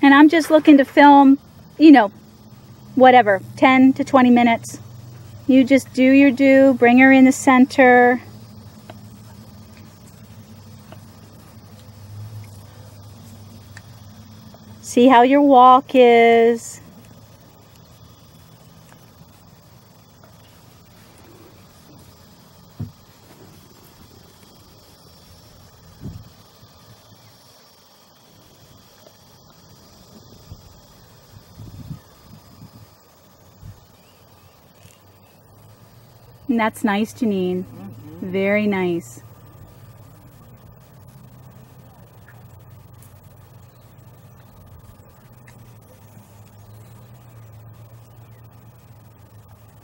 And I'm just looking to film, you know, whatever, 10 to 20 minutes. You just do your do, bring her in the center. See how your walk is. And that's nice, Janine. Very nice.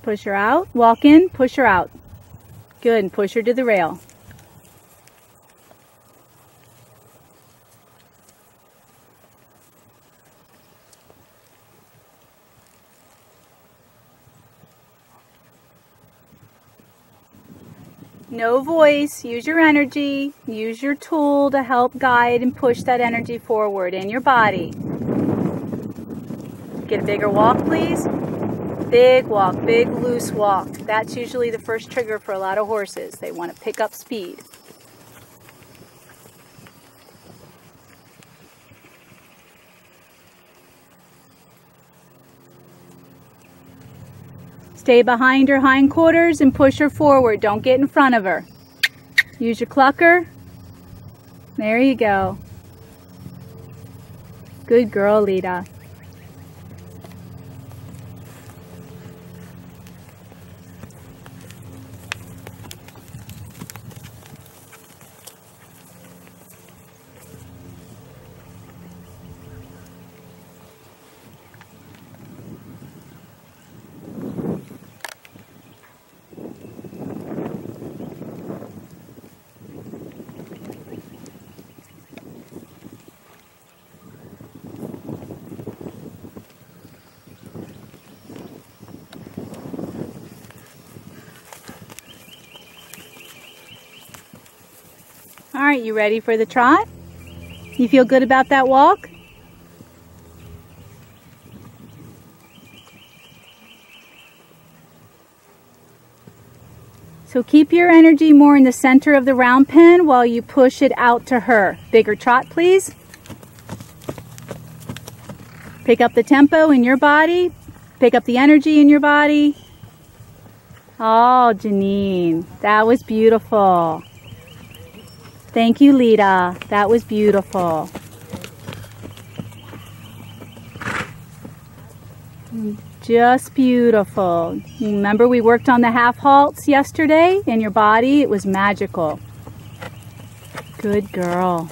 Push her out. Walk in, push her out. Good, and push her to the rail. No voice, use your energy, use your tool to help guide and push that energy forward in your body. Get a bigger walk, please. Big walk, big loose walk. That's usually the first trigger for a lot of horses. They want to pick up speed. Stay behind her hindquarters and push her forward. Don't get in front of her. Use your clucker. There you go. Good girl, Leeta. All right, you ready for the trot? You feel good about that walk? So keep your energy more in the center of the round pen while you push it out to her. Bigger trot, please. Pick up the tempo in your body. Pick up the energy in your body. Oh, Janine, that was beautiful. Thank you, Leeta. That was beautiful. Just beautiful. Remember we worked on the half halts yesterday in your body? It was magical. Good girl.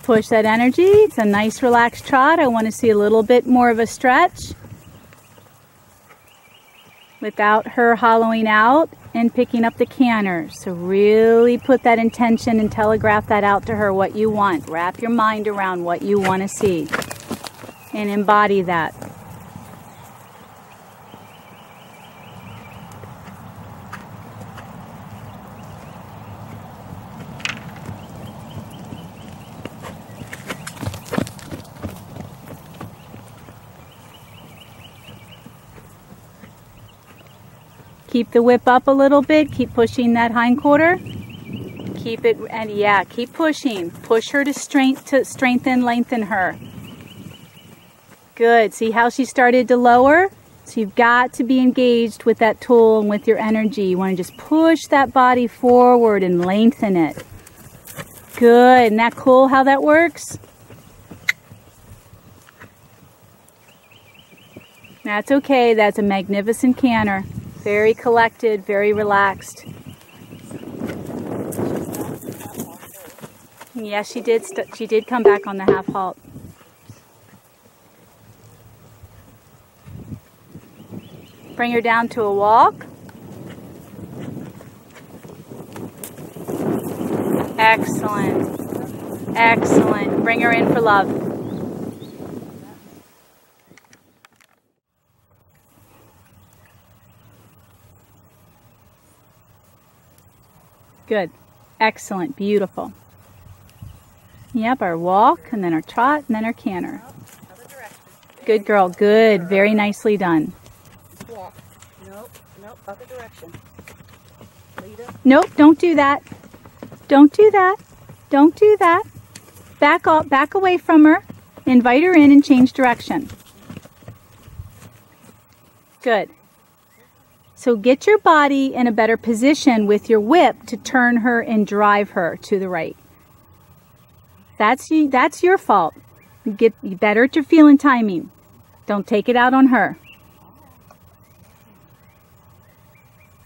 Push that energy. It's a nice relaxed trot. I want to see a little bit more of a stretch without her hollowing out and picking up the canter. So really put that intention and telegraph that out to her, what you want. Wrap your mind around what you want to see and embody that. Keep the whip up a little bit. Keep pushing that hindquarter. Keep it, and yeah, keep pushing. Push her to strengthen, lengthen her. Good. See how she started to lower? So you've got to be engaged with that tool and with your energy. You want to just push that body forward and lengthen it. Good. Isn't that cool how that works? That's okay. That's a magnificent canter. Very collected, very relaxed. Yeah, she did come back on the half halt. Bring her down to a walk. Excellent. Excellent. Bring her in for love. Good. Excellent. Beautiful. Yep, our walk, and then our trot, and then our canter. Good girl. Good. Very nicely done. Walk. Nope. Nope. Other direction. Leeta. Nope. Don't do that. Don't do that. Don't do that. Back up. Back away from her. Invite her in and change direction. Good. So get your body in a better position with your whip to turn her and drive her to the right. That's your fault. You get better at your feel and timing. Don't take it out on her.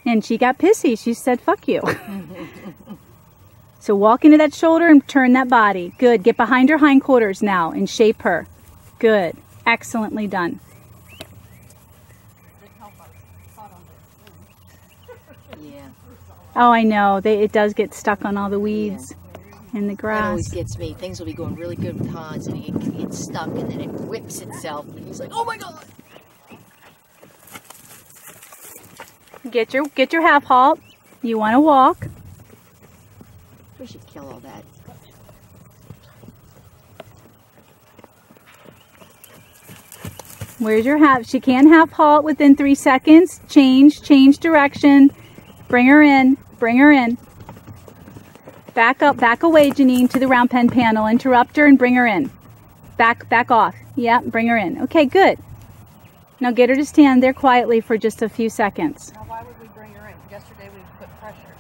And she got pissy. She said, fuck you. So walk into that shoulder and turn that body. Good. Get behind her hindquarters now and shape her. Good. Excellently done. Yeah. Oh, I know. It does get stuck on all the weeds and the grass. That always gets me. Things will be going really good with Hans, and it gets stuck, and then it whips itself, and he's like, "Oh my God!" Get your half halt. You want to walk. We should kill all that. Where's your half? She can half halt within 3 seconds. Change direction. Bring her in. Bring her in. Back up, back away, Janine, to the round pen panel. Interrupt her and bring her in. Back off. Yeah, bring her in. Okay, good. Now get her to stand there quietly for just a few seconds. Now, why would we bring her in? Yesterday we put pressure.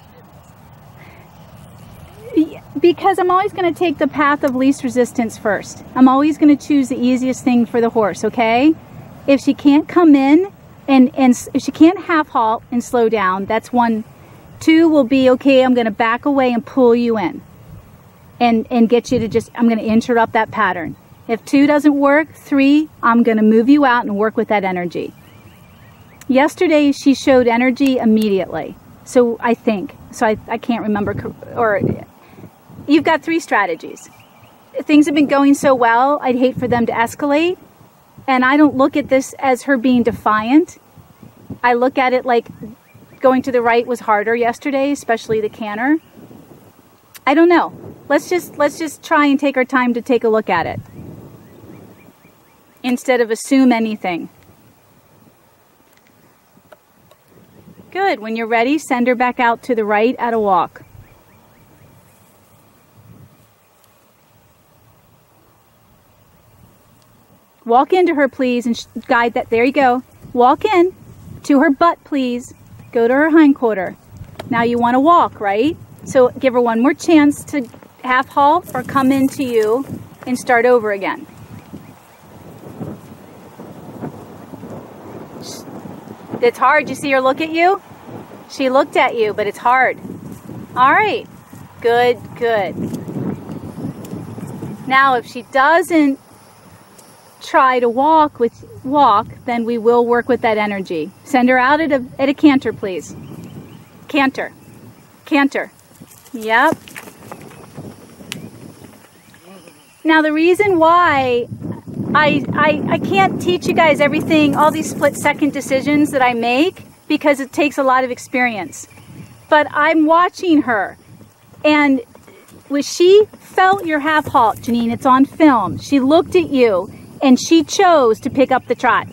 She didn't. Because I'm always going to take the path of least resistance first. I'm always going to choose the easiest thing for the horse, okay? If she can't come in and if she can't half halt and slow down, that's one. 2 will be, okay, I'm going to back away and pull you in and get you to just, I'm going to interrupt that pattern. If 2 doesn't work, 3, I'm going to move you out and work with that energy. Yesterday, she showed energy immediately. So I think, I can't remember, or you've got 3 strategies. Things have been going so well, I'd hate for them to escalate. And I don't look at this as her being defiant. I look at it like going to the right was harder yesterday, especially the canter. I don't know. Let's just try and take our time to take a look at it instead of assume anything. Good. When you're ready, send her back out to the right at a walk. Walk into her, please, and guide that. There you go. Walk in to her butt, please. Go to her hindquarter. Now you want to walk, right? So give her one more chance to half halt or come into you and start over again. It's hard. You see her look at you? She looked at you, but it's hard. All right. Good, good. Now if she doesn't try to walk, then we will work with that energy. Send her out at a canter, please. Canter. Canter. Yep. Now the reason why I can't teach you guys everything, all these split-second decisions that I make, because it takes a lot of experience. But I'm watching her, and when she felt your half halt, Janine, it's on film. She looked at you, and she chose to pick up the trot.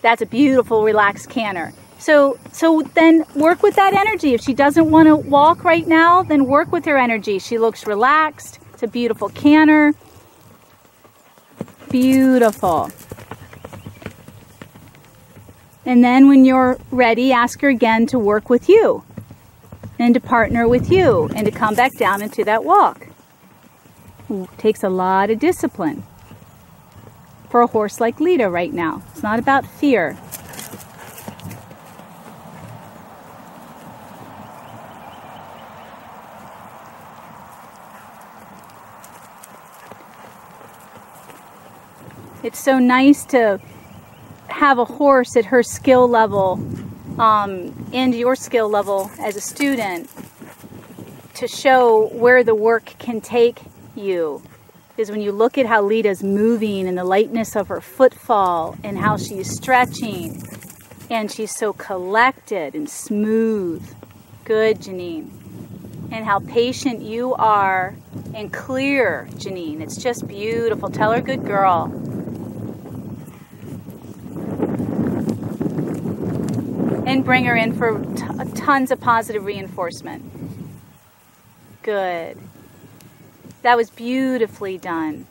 That's a beautiful, relaxed canter. So then work with that energy. If she doesn't want to walk right now, then work with her energy. She looks relaxed. It's a beautiful canter. Beautiful. And then when you're ready, ask her again to work with you and to partner with you and to come back down into that walk. It takes a lot of discipline for a horse like Leeta right now. It's not about fear. It's so nice to have a horse at her skill level and your skill level as a student to show where the work can take you. Because when you look at how Leeta's moving and the lightness of her footfall and how she's stretching and she's so collected and smooth. Good, Janine. And how patient you are and clear, Janine. It's just beautiful. Tell her good girl. And bring her in for tons of positive reinforcement. Good. That was beautifully done.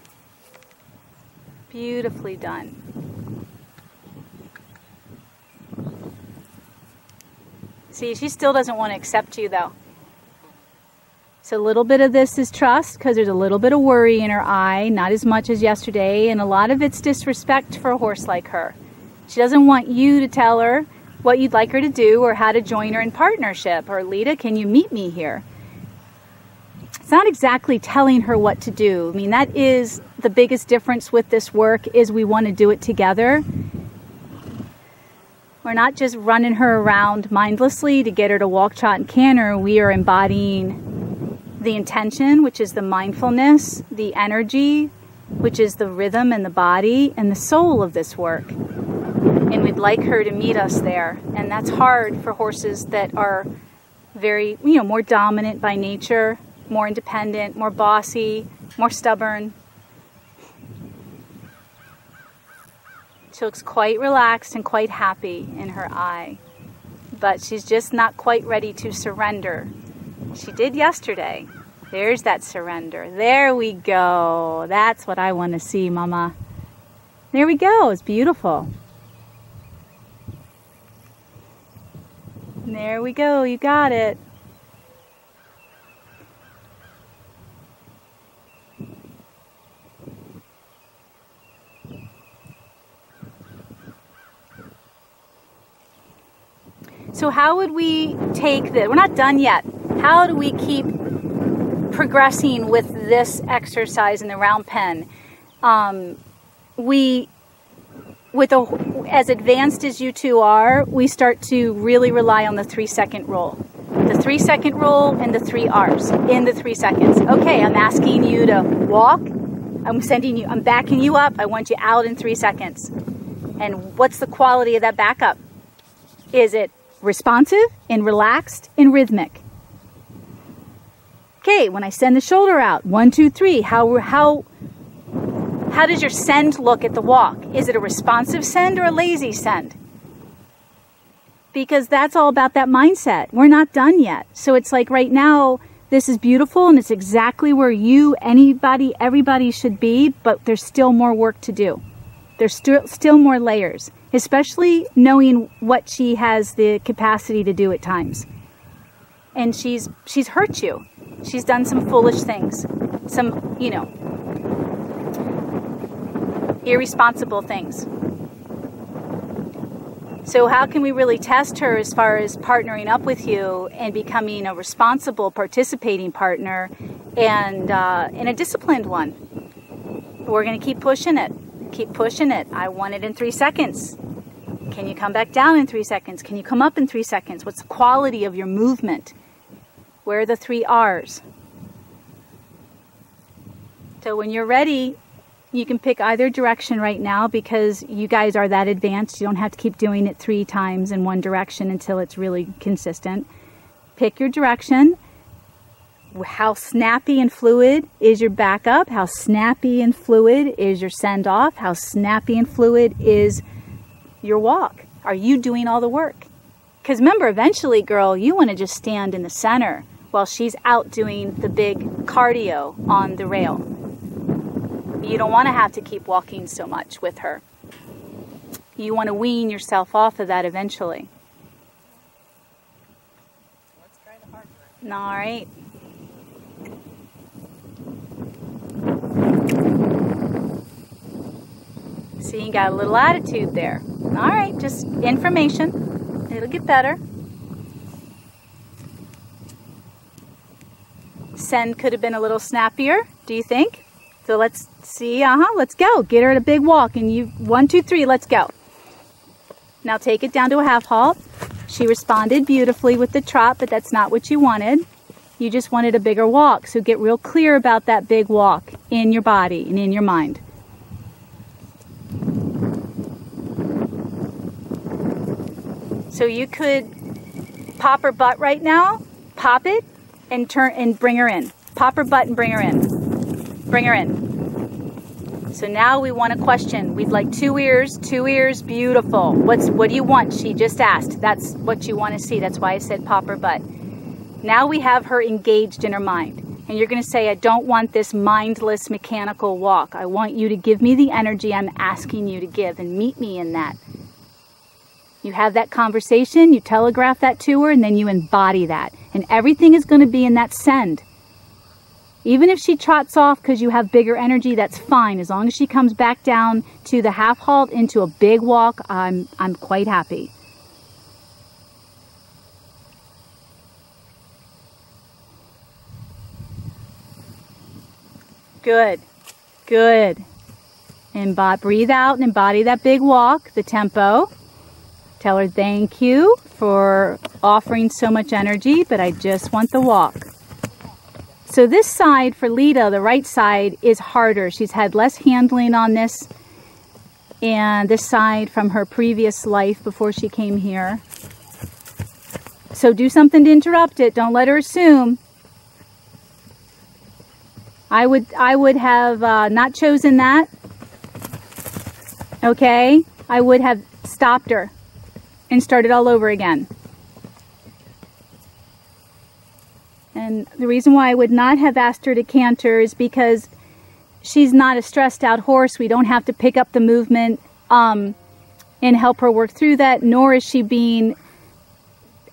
Beautifully done. See, she still doesn't want to accept you though. So a little bit of this is trust because there's a little bit of worry in her eye, not as much as yesterday, and a lot of it's disrespect for a horse like her. She doesn't want you to tell her what you'd like her to do or how to join her in partnership. Or, Leeta, can you meet me here? It's not exactly telling her what to do. I mean, that is the biggest difference with this work is we want to do it together. We're not just running her around mindlessly to get her to walk, trot, and canter. We are embodying the intention, which is the mindfulness, the energy, which is the rhythm and the body and the soul of this work. And we'd like her to meet us there. And that's hard for horses that are very, more dominant by nature, more independent, more bossy, more stubborn. She looks quite relaxed and quite happy in her eye. But she's just not quite ready to surrender. She did yesterday. There's that surrender. There we go. That's what I want to see, Mama. There we go. It's beautiful. There we go. You got it. So how would we take this? We're not done yet. How do we keep progressing with this exercise in the round pen? As advanced as you two are, we start to really rely on the 3-second rule. The 3-second rule and the 3 R's in the 3 seconds. Okay, I'm asking you to walk. I'm backing you up. I want you out in 3 seconds. And what's the quality of that backup? Is it responsive and relaxed and rhythmic? Okay, when I send the shoulder out, 1, 2, 3, how does your send look at the walk? Is it a responsive send or a lazy send? Because that's all about that mindset. We're not done yet. So it's like right now, this is beautiful and it's exactly where everybody should be, but there's still more work to do. There's still more layers, especially knowing what she has the capacity to do at times. And she's hurt you. She's done some foolish things, some, irresponsible things. So how can we really test her as far as partnering up with you and becoming a responsible participating partner and a disciplined one? We're going to keep pushing it. Keep pushing it. I want it in 3 seconds. Can you come back down in 3 seconds? Can you come up in 3 seconds? What's the quality of your movement? Where are the 3 R's? So when you're ready, you can pick either direction right now because you guys are that advanced. You don't have to keep doing it 3 times in one direction until it's really consistent. Pick your direction. How snappy and fluid is your backup? How snappy and fluid is your send off? How snappy and fluid is your walk? Are you doing all the work? Because remember, eventually, girl, you want to just stand in the center while she's out doing the big cardio on the rail. You don't want to have to keep walking so much with her. You want to wean yourself off of that eventually. Let's try the hard one. All right. See, you got a little attitude there. All right, just information. It'll get better. Send could have been a little snappier, do you think? So let's see. Let's go. Get her at a big walk. And you, 1, 2, 3, let's go. Now take it down to a half halt. She responded beautifully with the trot, but that's not what you wanted. You just wanted a bigger walk. So get real clear about that big walk in your body and in your mind. So you could pop her butt right now, pop it, and turn and bring her in. Pop her butt and bring her in. Bring her in. So now we want a question. We'd like 2 ears, beautiful. What do you want? She just asked. That's what you want to see. That's why I said pop her butt. Now we have her engaged in her mind. And you're going to say, I don't want this mindless mechanical walk. I want you to give me the energy I'm asking you to give and meet me in that. You have that conversation, you telegraph that to her, and then you embody that. And everything is going to be in that send. Even if she trots off because you have bigger energy, that's fine. As long as she comes back down to the half halt into a big walk, I'm quite happy. Good. Good. Breathe out and embody that big walk, the tempo. Tell her thank you for offering so much energy, but I just want the walk. So this side for Leeta, the right side, is harder. She's had less handling on this. And this side from her previous life before she came here. So do something to interrupt it. Don't let her assume. I would have not chosen that. Okay? I would have stopped her and started all over again. And the reason why I would not have asked her to canter is because she's not a stressed out horse. We don't have to pick up the movement and help her work through that, nor is she being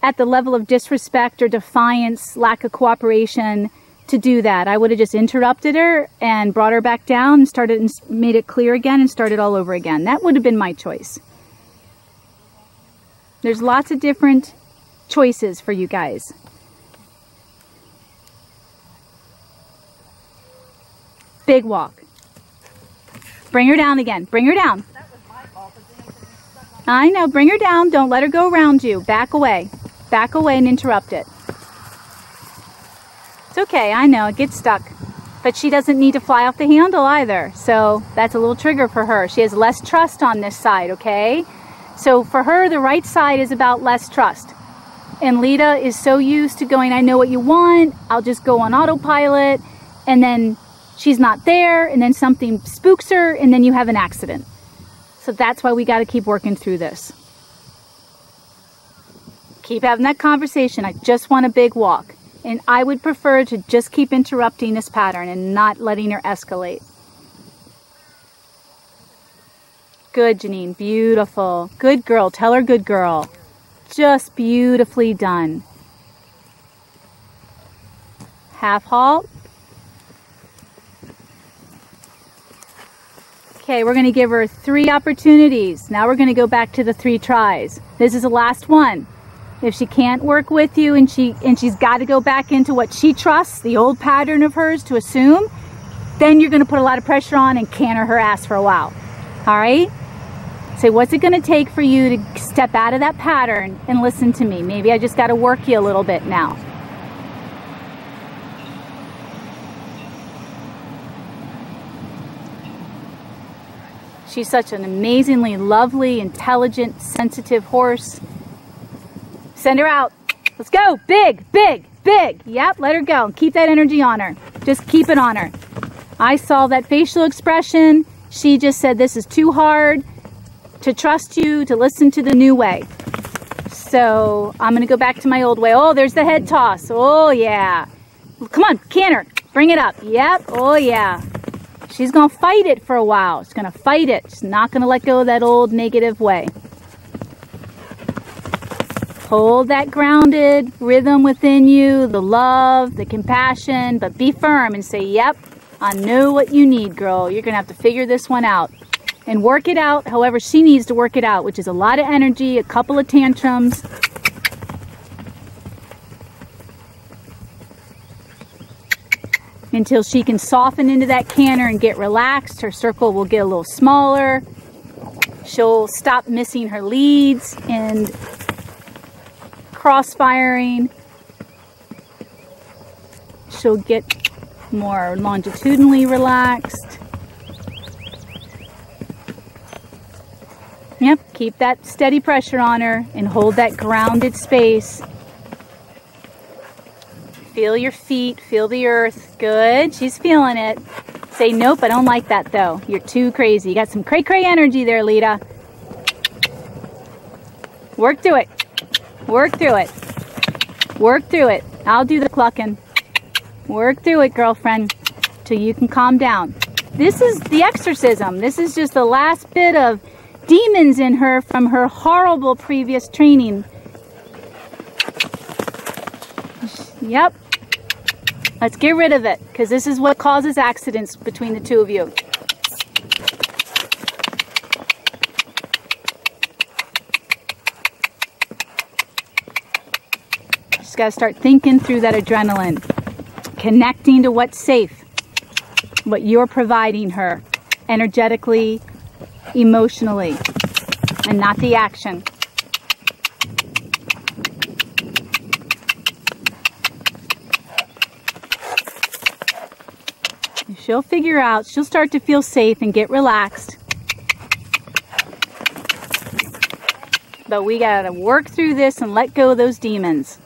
at the level of disrespect or defiance, lack of cooperation to do that. I would have just interrupted her and brought her back down and started and made it clear again and started all over again. That would have been my choice. There's lots of different choices for you guys. Big walk. Bring her down again. Bring her down. I know. Bring her down. Don't let her go around you. Back away. Back away and interrupt it. It's okay. I know. It gets stuck. But she doesn't need to fly off the handle either. So that's a little trigger for her. She has less trust on this side, okay? So for her, the right side is about less trust. And Leeta is so used to going, I know what you want. I'll just go on autopilot. And then she's not there. And then something spooks her. And then you have an accident. So that's why we got to keep working through this. Keep having that conversation. I just want a big walk. And I would prefer to just keep interrupting this pattern and not letting her escalate. Good, Janine. Beautiful. Good girl. Tell her good girl. Just beautifully done. Half halt. Okay, we're going to give her 3 opportunities. Now we're going to go back to the 3 tries. This is the last one. If she can't work with you and she's got to go back into what she trusts, the old pattern of hers to assume, then you're going to put a lot of pressure on and canter her ass for a while. All right? So what's it going to take for you to step out of that pattern and listen to me? Maybe I just got to work you a little bit now. She's such an amazingly lovely, intelligent, sensitive horse. Send her out. Let's go. Big, big, big. Yep, let her go. Keep that energy on her. Just keep it on her. I saw that facial expression. She just said, this is too hard to trust you, to listen to the new way. So I'm going to go back to my old way. Oh, there's the head toss. Oh, yeah. Come on, canter. Bring it up. Yep. Oh, yeah. She's going to fight it for a while. She's going to fight it. She's not going to let go of that old negative way. Hold that grounded rhythm within you, the love, the compassion, but be firm and say, yep, I know what you need, girl. You're going to have to figure this one out and work it out however she needs to work it out, which is a lot of energy, a couple of tantrums. until she can soften into that canter and get relaxed. Her circle will get a little smaller. She'll stop missing her leads and cross-firing. She'll get more longitudinally relaxed. Yep, keep that steady pressure on her and hold that grounded space. Feel your feet, feel the earth. Good, she's feeling it. Say, nope, I don't like that though. You're too crazy. You got some cray-cray energy there, Leeta. Work through it. Work through it. Work through it. I'll do the clucking. Work through it, girlfriend, till you can calm down. This is the exorcism. This is just the last bit of demons in her from her horrible previous training. Yep. Let's get rid of it, because this is what causes accidents between the two of you. Just got to start thinking through that adrenaline, connecting to what's safe, what you're providing her energetically, emotionally, and not the action. She'll figure out, she'll start to feel safe and get relaxed. But we gotta work through this and let go of those demons.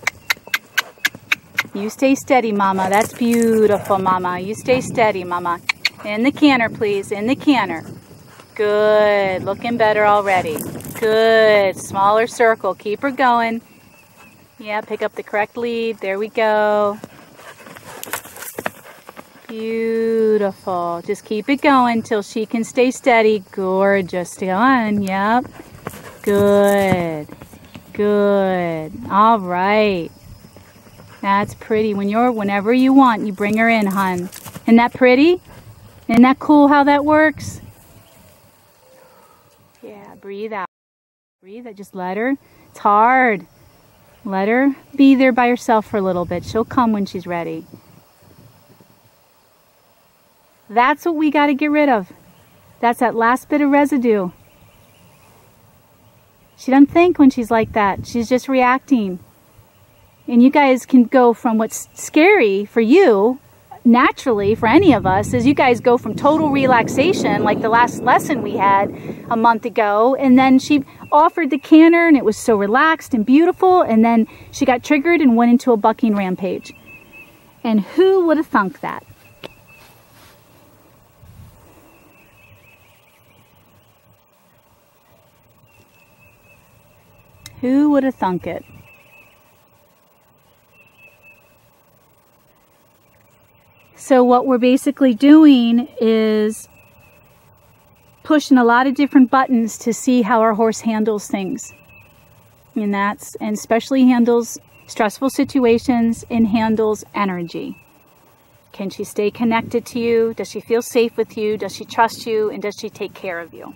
You stay steady, Mama. That's beautiful, Mama. You stay steady, Mama. In the canter, please. In the canter. Good. Looking better already. Good. Smaller circle. Keep her going. Yeah, pick up the correct lead. There we go. Beautiful. Just keep it going till she can stay steady. Gorgeous. Go on. Yep. Good. Good. All right. That's pretty. Whenever you want, you bring her in, hun. Isn't that pretty? Isn't that cool how that works? Yeah, breathe out. Breathe out. Just let her. It's hard. Let her be there by herself for a little bit. She'll come when she's ready. That's what we got to get rid of. That's that last bit of residue. She doesn't think when she's like that. She's just reacting. And you guys can go from what's scary for you, naturally, for any of us, is you guys go from total relaxation, like the last lesson we had a month ago, and then she offered the canter, and it was so relaxed and beautiful, and then she got triggered and went into a bucking rampage. And who would have thunk that? Who would have thunk it? So what we're basically doing is pushing a lot of different buttons to see how our horse handles things. And especially handles stressful situations and handles energy. Can she stay connected to you? Does she feel safe with you? Does she trust you? And does she take care of you?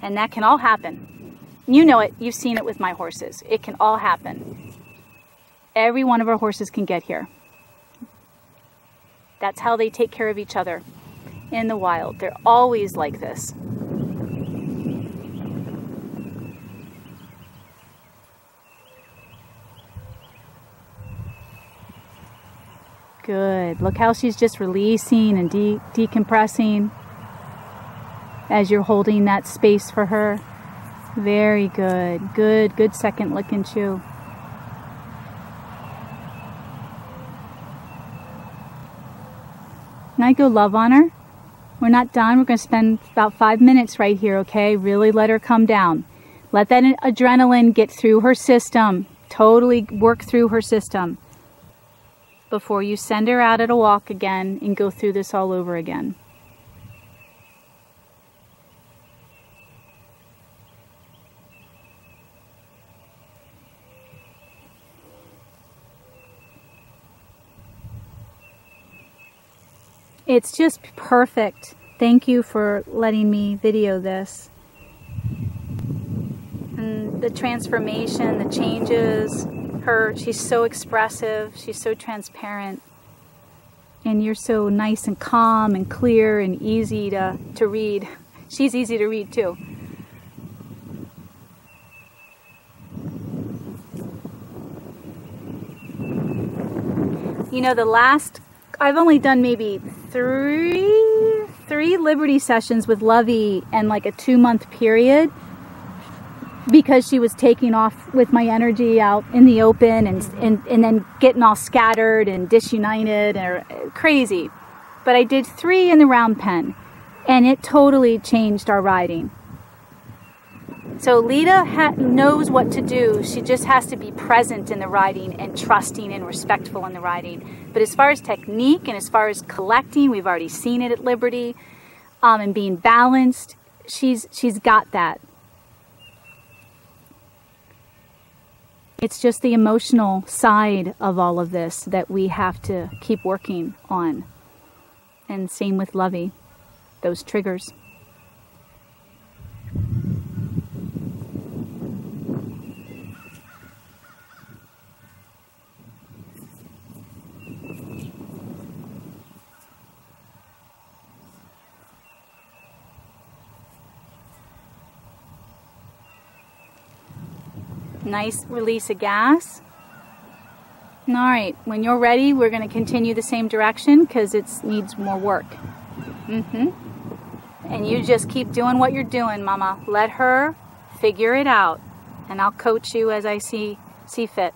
And that can all happen. You know it. You've seen it with my horses. It can all happen. Every one of our horses can get here. That's how they take care of each other in the wild. They're always like this. Good. Look how she's just releasing and decompressing as you're holding that space for her. Very good. Good. Good second look and chew. Can I go love on her? We're not done. We're going to spend about 5 minutes right here, okay? Really let her come down. Let that adrenaline get through her system. Totally work through her system before you send her out at a walk again and go through this all over again. It's just perfect. Thank you for letting me video this. And the transformation, the changes, she's so expressive, she's so transparent. And you're so nice and calm and clear and easy to read. She's easy to read too. You know, I've only done maybe three Liberty sessions with Lovey in like a 2-month period, because she was taking off with my energy out in the open and then getting all scattered and disunited or crazy. But I did 3 in the round pen, and it totally changed our riding. So Leeta knows what to do. She just has to be present in the riding and trusting and respectful in the riding. But as far as technique and as far as collecting, we've already seen it at Liberty, and being balanced, she's got that. It's just the emotional side of all of this that we have to keep working on. And same with Lovey, those triggers. Nice release of gas. All right, when you're ready, we're going to continue the same direction because it needs more work. And you just keep doing what you're doing, Mama. Let her figure it out, and I'll coach you as I see fit.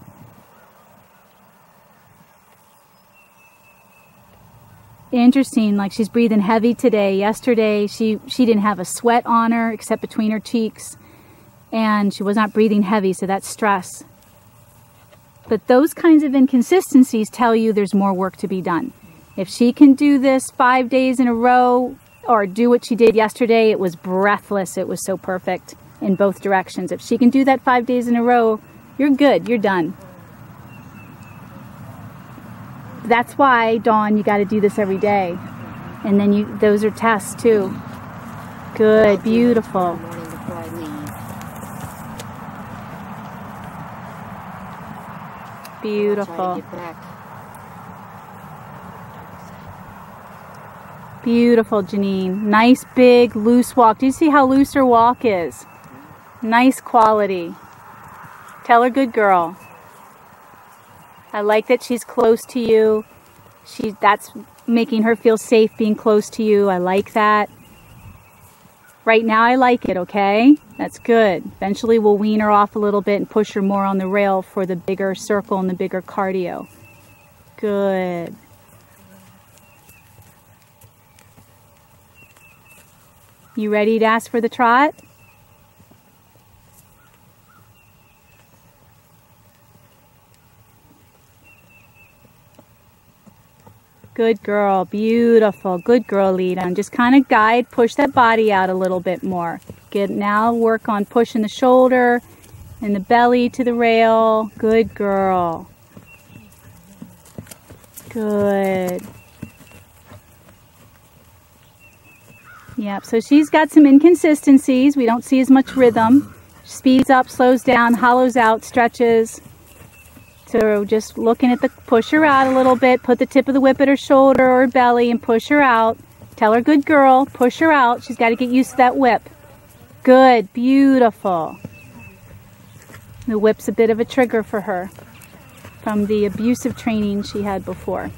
Interesting, like she's breathing heavy today. Yesterday, she didn't have a sweat on her except between her cheeks. And she was not breathing heavy, so that's stress. But those kinds of inconsistencies tell you there's more work to be done. If she can do this 5 days in a row, or do what she did yesterday, it was breathless. It was so perfect in both directions. If she can do that 5 days in a row, you're good. You're done. That's why, Dawn, you got to do this every day. And then those are tests too. Good, beautiful. Beautiful. Beautiful, Janine. Nice, big, loose walk. Do you see how loose her walk is? Nice quality. Tell her good girl. I like that she's close to you. That's making her feel safe being close to you. I like that. Right now I like it, okay? That's good. Eventually we'll wean her off a little bit and push her more on the rail for the bigger circle and the bigger cardio. Good. You ready to ask for the trot? Good girl, beautiful. Good girl, Leeta. And just kind of guide, push that body out a little bit more. Now work on pushing the shoulder and the belly to the rail. Good girl. Good. Yep, so she's got some inconsistencies. We don't see as much rhythm. Speeds up, slows down, hollows out, stretches. So just looking at push her out a little bit. Put the tip of the whip at her shoulder or belly and push her out. Tell her good girl, push her out. She's got to get used to that whip. Good, beautiful. The whip's a bit of a trigger for her from the abusive training she had before.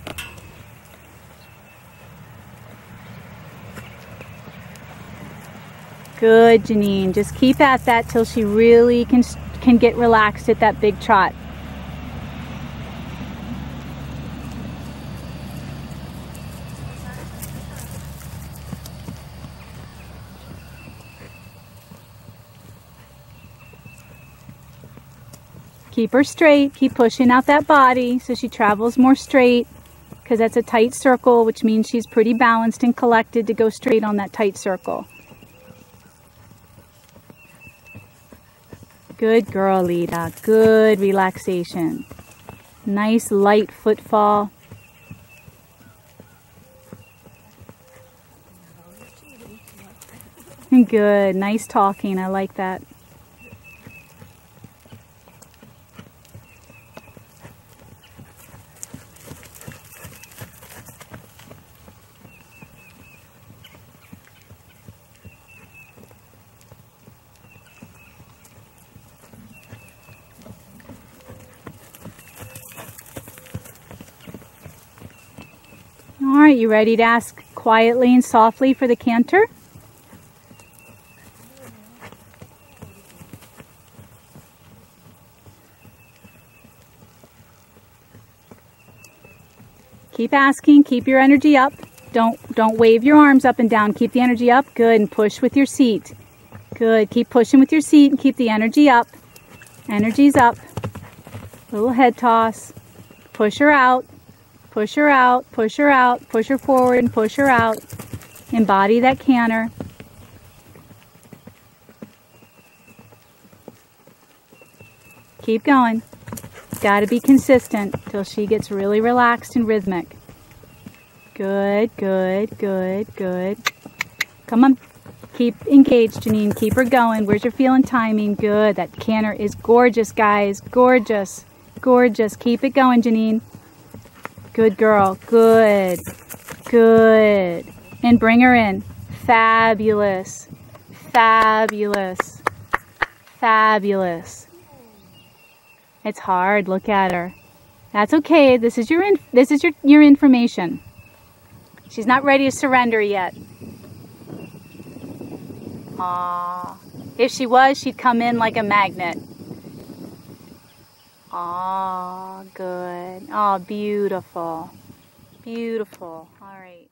Good, Janine. Just keep at that till she really can get relaxed at that big trot. Keep her straight, keep pushing out that body so she travels more straight, because that's a tight circle, which means she's pretty balanced and collected to go straight on that tight circle. Good girl, Leeta. Good relaxation. Nice light footfall. Good, nice talking. I like that. All right, you ready to ask quietly and softly for the canter? Keep asking, keep your energy up. Don't wave your arms up and down. Keep the energy up. Good, and push with your seat. Good, keep pushing with your seat and keep the energy up. Energy's up. Little head toss. Push her out. Push her out. Push her out. Push her forward and push her out. Embody that canter. Keep going. Got to be consistent till she gets really relaxed and rhythmic. Good, good, good, good. Come on. Keep engaged, Janine. Keep her going. Where's your feel and timing? Good. That canter is gorgeous, guys. Gorgeous. Gorgeous. Keep it going, Janine. Good girl. Good. Good. And bring her in. Fabulous. Fabulous. Fabulous. It's hard. Look at her. That's okay. This is your information. She's not ready to surrender yet. Aww. If she was, she'd come in like a magnet. Aww, good. Oh, beautiful. Beautiful. All right.